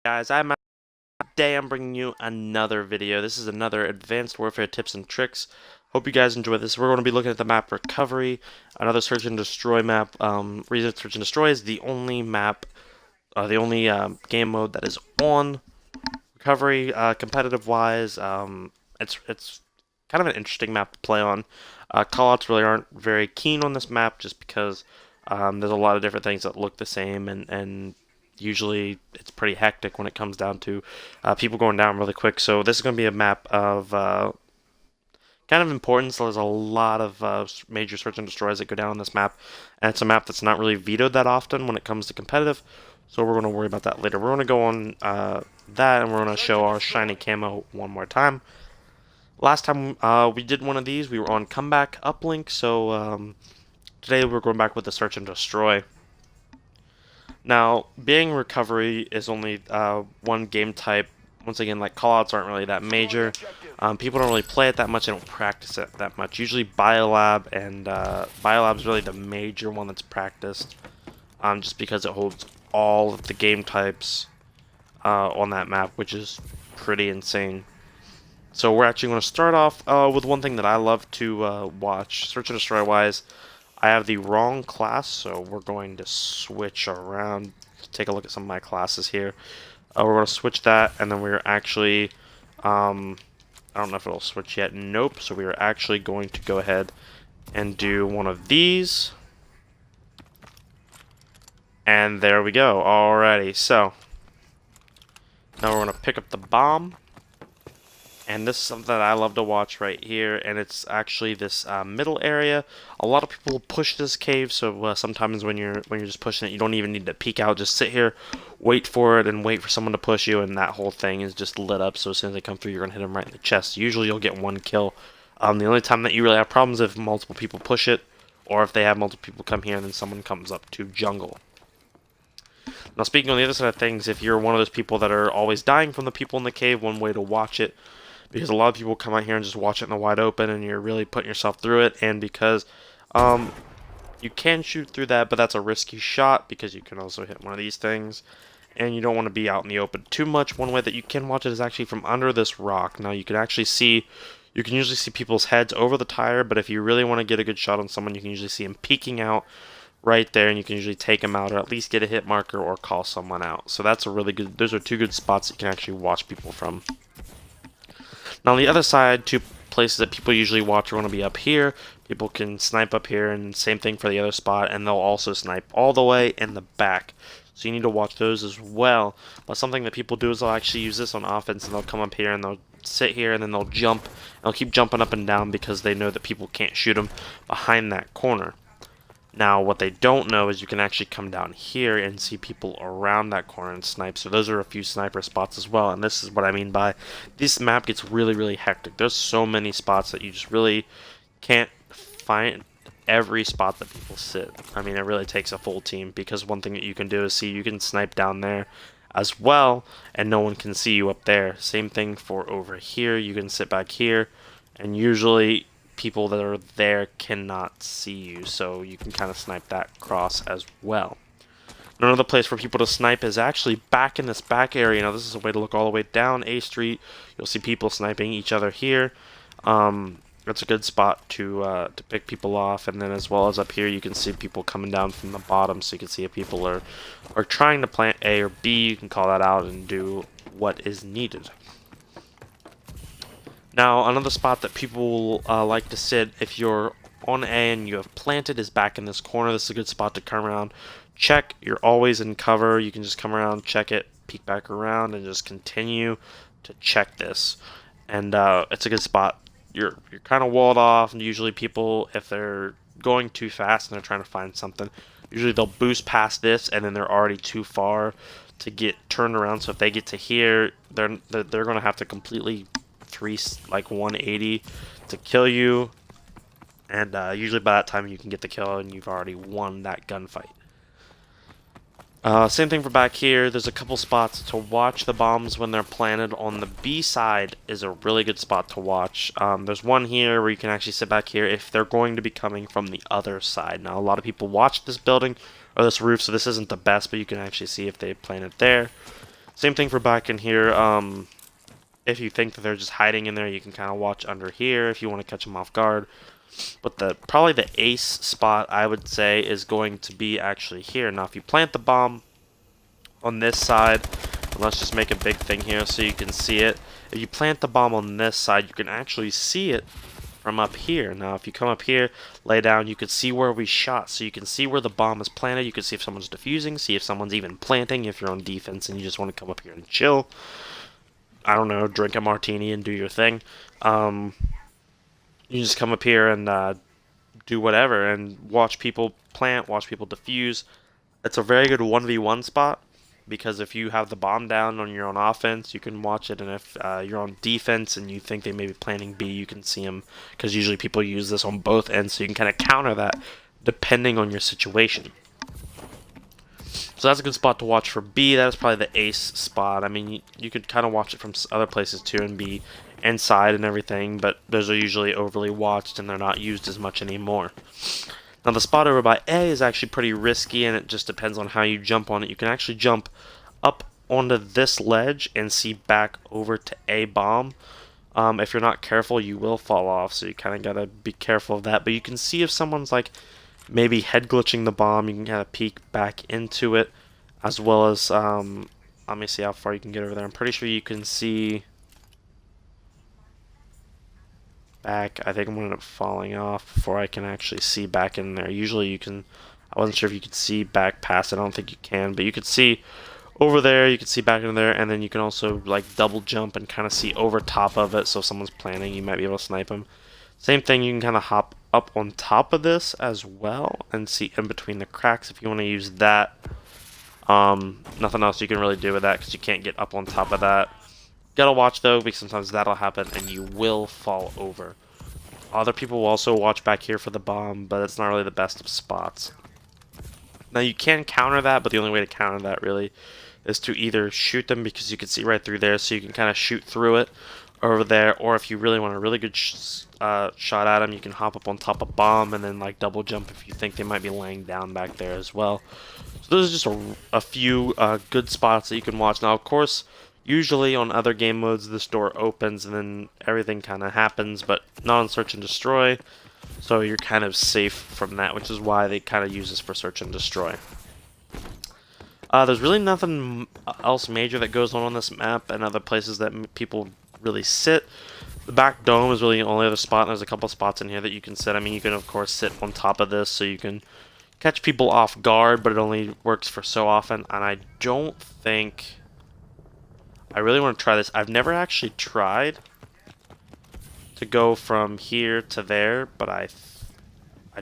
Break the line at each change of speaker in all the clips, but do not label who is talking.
Guys, today I'm bringing you another video. This is another Advanced Warfare tips and tricks. Hope you guys enjoy this. We're going to be looking at the map Recovery, another Search and Destroy map. Reason Search and Destroy is the only map, the only game mode that is on Recovery, competitive-wise. It's kind of an interesting map to play on. Callouts really aren't very keen on this map just because there's a lot of different things that look the same and usually it's pretty hectic when it comes down to people going down really quick. So this is going to be a map of kind of importance. So there's a lot of major search and destroys that go down on this map, and it's a map that's not really vetoed that often when it comes to competitive. So we're going to worry about that later. We're going to go on that, and we're going to show our shiny camo one more time. Last time we did one of these, we were on comeback uplink. So today we're going back with the search and destroy. Now, being recovery is only one game type. Once again, like callouts aren't really that major. People don't really play it that much. They don't practice it that much. Usually Biolab, and Biolab's really the major one that's practiced, just because it holds all of the game types on that map, which is pretty insane. So we're actually going to start off with one thing that I love to watch, search and destroy wise. I have the wrong class, so we're going to switch around. Take a look at some of my classes here. We're going to switch that, and then we're actually, I don't know if it'll switch yet. Nope. So we are actually going to go ahead and do one of these. And there we go. Alrighty. So now we're going to pick up the bomb. And this is something that I love to watch right here, and it's actually this middle area. A lot of people push this cave, so sometimes when you're just pushing it, you don't even need to peek out. Just sit here, wait for it, and wait for someone to push you, and that whole thing is just lit up. So as soon as they come through, you're gonna hit them right in the chest. Usually, you'll get one kill. The only time that you really have problems is if multiple people push it, or if they have multiple people come here and then someone comes up to jungle. Now, speaking on the other side of things, if you're one of those people that are always dying from the people in the cave, one way to watch it, because a lot of people come out here and just watch it in the wide open, and you're really putting yourself through it, and because you can shoot through that, but that's a risky shot because you can also hit one of these things, and you don't want to be out in the open too much. One way that you can watch it is actually from under this rock. Now you can actually see, you can usually see people's heads over the tire, but if you really want to get a good shot on someone, you can usually see them peeking out right there, and you can usually take them out or at least get a hit marker or call someone out. So that's a really good, those are two good spots that you can actually watch people from. Now on the other side, two places that people usually watch are going to be up here. People can snipe up here, and same thing for the other spot, and they'll also snipe all the way in the back. So you need to watch those as well. But something that people do is they'll actually use this on offense, and they'll come up here and they'll sit here, and then they'll jump. And they'll keep jumping up and down because they know that people can't shoot them behind that corner. Now, what they don't know is you can actually come down here and see people around that corner and snipe. So those are a few sniper spots as well. And this is what I mean by this map gets really, really hectic. There's so many spots that you just really can't find every spot that people sit. I mean, it really takes a full team, because one thing that you can do is see you can snipe down there as well, and no one can see you up there. Same thing for over here. You can sit back here, and usually people that are there cannot see you, so you can kind of snipe that cross as well. Another place for people to snipe is actually back in this back area. Now this is a way to look all the way down A Street. You'll see people sniping each other here. That's a good spot to pick people off, and then as well as up here you can see people coming down from the bottom, so you can see if people are trying to plant A or B. You can call that out and do what is needed. Now, another spot that people like to sit if you're on A and you have planted is back in this corner. This is a good spot to come around, check. You're always in cover. You can just come around, check it, peek back around, and just continue to check this. And it's a good spot. You're kind of walled off, and usually people, if they're going too fast and they're trying to find something, usually they'll boost past this, and then they're already too far to get turned around. So if they get to here, they're going to have to completely like 180 to kill you, and usually by that time you can get the kill and you've already won that gunfight. Same thing for back here. There's a couple spots to watch the bombs when they're planted. On the B side is a really good spot to watch. There's one here where you can actually sit back here if they're going to be coming from the other side. Now a lot of people watch this building or this roof, so this isn't the best, but you can actually see if they planted there. Same thing for back in here. If you think that they're just hiding in there, you can kind of watch under here if you want to catch them off guard. But probably the ace spot, I would say, is going to be actually here. Now, if you plant the bomb on this side, and let's just make a big thing here so you can see it. If you plant the bomb on this side, you can actually see it from up here. Now, if you come up here, lay down, you can see where we shot. So you can see where the bomb is planted. You can see if someone's defusing, see if someone's even planting, if you're on defense and you just want to come up here and chill. I don't know, drink a martini and do your thing. You just come up here and do whatever and watch people plant, watch people defuse. It's a very good 1v1 spot because if you have the bomb down on your own offense, you can watch it, and if you're on defense and you think they may be planning B, you can see them because usually people use this on both ends, so you can kind of counter that depending on your situation. So that's a good spot to watch for B. That is probably the ace spot. I mean, you could kind of watch it from other places too and be inside and everything, but those are usually overly watched and they're not used as much anymore. Now the spot over by A is actually pretty risky, and it just depends on how you jump on it. You can actually jump up onto this ledge and see back over to A bomb. If you're not careful, you will fall off, so you kind of got to be careful of that. But you can see if someone's like maybe head glitching the bomb, you can kind of peek back into it, as well as, let me see how far you can get over there. I'm pretty sure you can see back. I think I'm going to end up falling off before I can actually see back in there. Usually you can, I wasn't sure if you could see back past it. I don't think you can, but you could see over there, you can see back in there, and then you can also like double jump and kind of see over top of it, so if someone's planning, you might be able to snipe them. Same thing, you can kind of hop up on top of this as well and see in between the cracks if you want to use that. Nothing else you can really do with that because you can't get up on top of that. Gotta watch though, because sometimes that'll happen and you will fall over. Other people will also watch back here for the bomb, but it's not really the best of spots. Now you can counter that, but the only way to counter that really is to either shoot them, because you can see right through there, so you can kind of shoot through it over there, or if you really want a really good shot at them, you can hop up on top of bomb and then like double jump if you think they might be laying down back there as well. So those are just a few good spots that you can watch. Now of course, usually on other game modes this door opens and then everything kind of happens, but not on search and destroy, so you're kind of safe from that, which is why they kind of use this for search and destroy. There's really nothing else major that goes on this map and other places that people really sit. The back dome is really the only other spot, and there's a couple spots in here that you can sit. I mean, you can of course sit on top of this so you can catch people off guard, but it only works for so often, and I don't think... I really want to try this. I've never actually tried to go from here to there, but I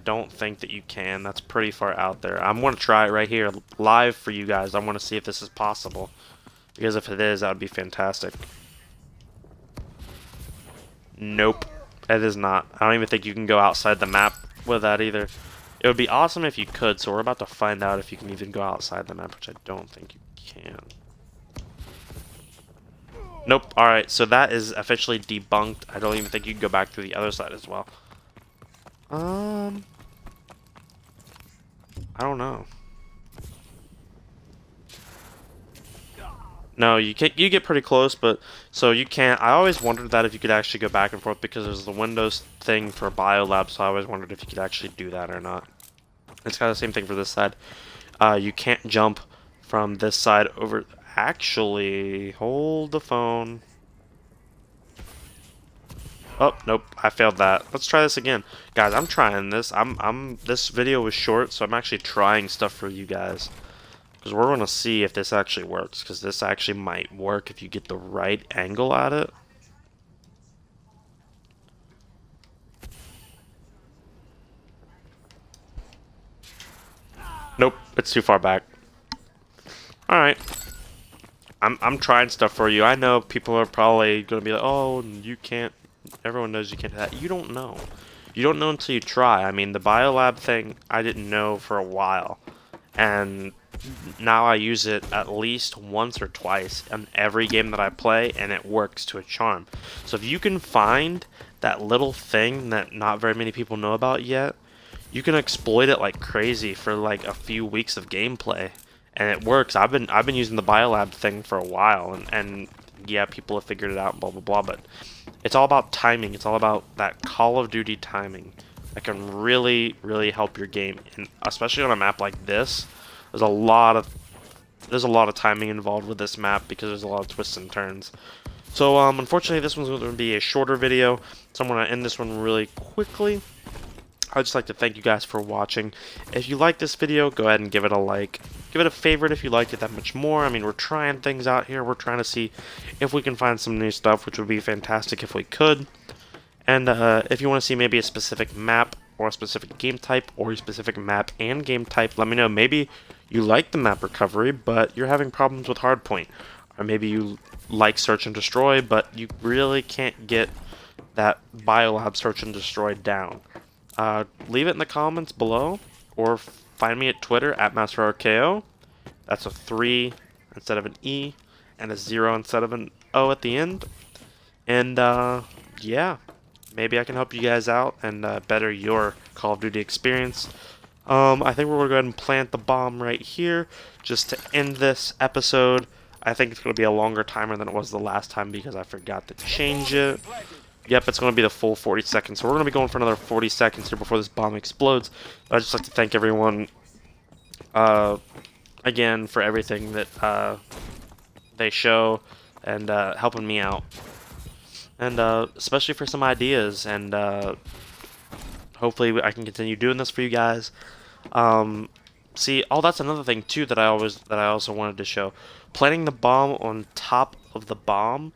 don't think that you can. That's pretty far out there. I'm going to try it right here live for you guys. I want to see if this is possible, because if it is, that would be fantastic. Nope, it is not. I don't even think you can go outside the map with that either. It would be awesome if you could, so we're about to find out if you can even go outside the map, which I don't think you can. Nope. Alright, so that is officially debunked. I don't even think you can go back through the other side as well. I don't know. No, you get pretty close, but so you can't. I always wondered that if you could actually go back and forth, because there's the Windows thing for Biolab, so I always wondered if you could actually do that or not. It's kind of the same thing for this side. You can't jump from this side over. Actually, hold the phone. Oh, nope, I failed that. Let's try this again. Guys, I'm trying this. This video was short, so I'm actually trying stuff for you guys. Because we're going to see if this actually works. Because this actually might work if you get the right angle at it. Nope, it's too far back. Alright. I'm trying stuff for you. I know people are probably going to be like, oh, you can't. Everyone knows you can't do that. You don't know. You don't know until you try. I mean, the Biolab thing, I didn't know for a while. And now I use it at least once or twice in every game that I play, and it works to a charm. So if you can find that little thing that not very many people know about yet, you can exploit it like crazy for like a few weeks of gameplay. and it works. I've been using the Biolab thing for a while, and yeah, people have figured it out and blah blah blah. But it's all about timing. It's all about that Call of Duty timing that can really help your game, and especially on a map like this. There's a lot of timing involved with this map because there's a lot of twists and turns. So unfortunately, this one's going to be a shorter video, so I'm going to end this one really quickly. I'd just like to thank you guys for watching. If you like this video, go ahead and give it a like. Give it a favorite if you liked it that much more. I mean, we're trying things out here. We're trying to see if we can find some new stuff, which would be fantastic if we could. And if you want to see maybe a specific map or a specific game type or a specific map and game type, let me know. Maybe you like the map recovery, but you're having problems with Hardpoint. Or maybe you like Search and Destroy, but you really can't get that Biolab Search and Destroy down. Leave it in the comments below, or find me at Twitter at MasterRKO. That's a 3 instead of an E, and a 0 instead of an O at the end. And yeah, maybe I can help you guys out and better your Call of Duty experience. I think we're going to go ahead and plant the bomb right here, just to end this episode. I think it's going to be a longer timer than it was the last time because I forgot to change it. Yep, it's going to be the full 40 seconds. So we're going to be going for another 40 seconds here before this bomb explodes. I'd just like to thank everyone again for everything that they show and helping me out. And especially for some ideas. And hopefully I can continue doing this for you guys. See, that's another thing too that I also wanted to show. Planting the bomb on top of the bomb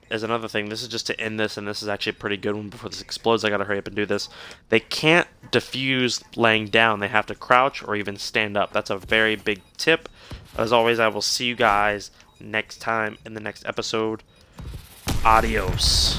is another thing. This is just to end this, and this is actually a pretty good one before this explodes. I gotta hurry up and do this. They can't defuse laying down. They have to crouch or even stand up. That's a very big tip. As always, I will see you guys next time in the next episode. Adios.